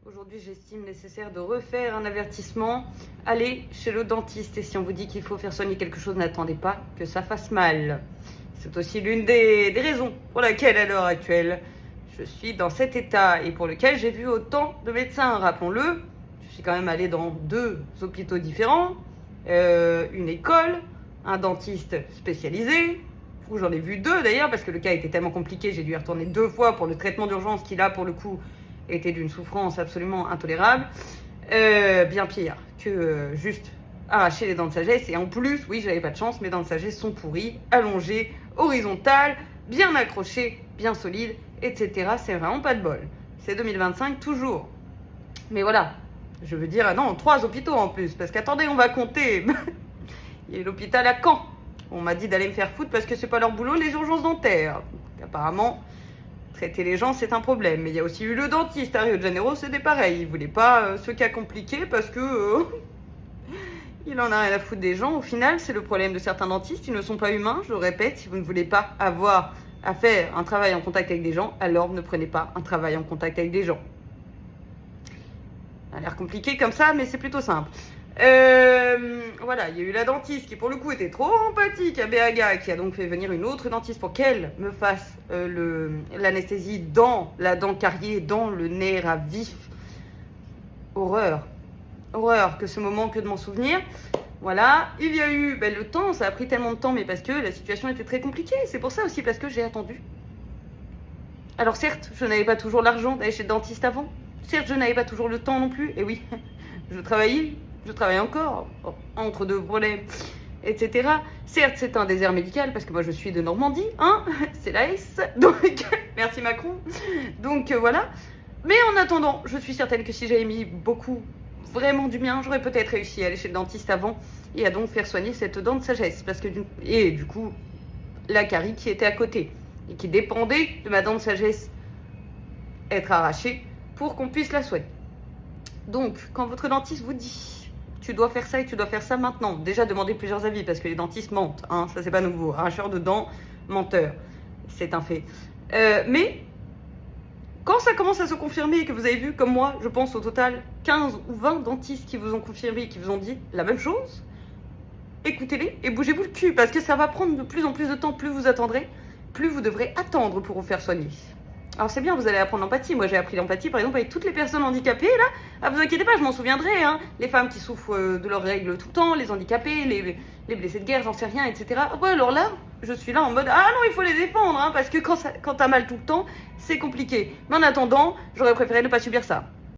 Aujourd'hui, j'estime nécessaire de refaire un avertissement. Allez chez le dentiste. Et si on vous dit qu'il faut faire soigner quelque chose, n'attendez pas que ça fasse mal. C'est aussi l'une des raisons pour laquelle, à l'heure actuelle, je suis dans cet état et pour lequel j'ai vu autant de médecins. Rappelons-le, je suis quand même allée dans 2 hôpitaux différents, une école, un dentiste spécialisé, où j'en ai vu 2 d'ailleurs, parce que le cas était tellement compliqué, j'ai dû y retourner 2 fois pour le traitement d'urgence qui, là, pour le coup, était d'une souffrance absolument intolérable. Bien pire que juste arracher les dents de sagesse. Et en plus, oui, j'avais pas de chance, mes dents de sagesse sont pourries, allongées, horizontales, bien accrochées, bien solides, etc. C'est vraiment pas de bol. C'est 2025 toujours. Mais voilà, je veux dire, non, 3 hôpitaux en plus, parce qu'attendez, on va compter. Il y a l'hôpital à Caen. On m'a dit d'aller me faire foutre parce que c'est pas leur boulot, les urgences dentaires. Apparemment, traiter les gens, c'est un problème. Mais il y a aussi eu le dentiste à Rio de Janeiro, c'était pareil. Il voulait pas ce cas compliqué parce que il en a rien à foutre des gens. Au final, c'est le problème de certains dentistes. Ils ne sont pas humains, je le répète. Si vous ne voulez pas avoir à faire un travail en contact avec des gens, alors ne prenez pas un travail en contact avec des gens. Ça a l'air compliqué comme ça, mais c'est plutôt simple. Voilà, il y a eu la dentiste qui pour le coup était trop empathique à Béaga, qui a donc fait venir une autre dentiste pour qu'elle me fasse l'anesthésie dans la dent cariée, dans le nerf à vif. Horreur, horreur, que ce moment que de m'en souvenir. Voilà, il y a eu le temps, ça a pris tellement de temps, mais parce que la situation était très compliquée. C'est pour ça aussi, parce que j'ai attendu. Alors certes, je n'avais pas toujours l'argent d'aller chez le dentiste avant. Certes, je n'avais pas toujours le temps non plus. Et oui, je travaille encore, entre 2 problèmes, etc. Certes, c'est un désert médical, parce que moi je suis de Normandie, hein, c'est la S, donc merci Macron. Donc voilà. Mais en attendant, je suis certaine que si j'avais mis beaucoup, vraiment du mien, j'aurais peut-être réussi à aller chez le dentiste avant et à donc faire soigner cette dent de sagesse. Parce que du coup, la carie qui était à côté et qui dépendait de ma dent de sagesse être arrachée pour qu'on puisse la soigner. Donc, quand votre dentiste vous dit tu dois faire ça et tu dois faire ça maintenant, déjà demandez plusieurs avis parce que les dentistes mentent, hein, ça c'est pas nouveau. Arracheur de dents, menteur, c'est un fait. Mais quand ça commence à se confirmer et que vous avez vu, comme moi, je pense au total 15 ou 20 dentistes qui vous ont confirmé et qui vous ont dit la même chose, écoutez-les et bougez-vous le cul parce que ça va prendre de plus en plus de temps. Plus vous attendrez, plus vous devrez attendre pour vous faire soigner. Alors c'est bien, vous allez apprendre l'empathie. Moi j'ai appris l'empathie par exemple avec toutes les personnes handicapées là. Ah, vous inquiétez pas, je m'en souviendrai, hein. Les femmes qui souffrent de leurs règles tout le temps, les handicapés, les blessés de guerre, j'en sais rien, etc. Ouais, alors là, je suis là en mode ah non, il faut les défendre, hein, parce que quand t'as mal tout le temps, c'est compliqué. Mais en attendant, j'aurais préféré ne pas subir ça.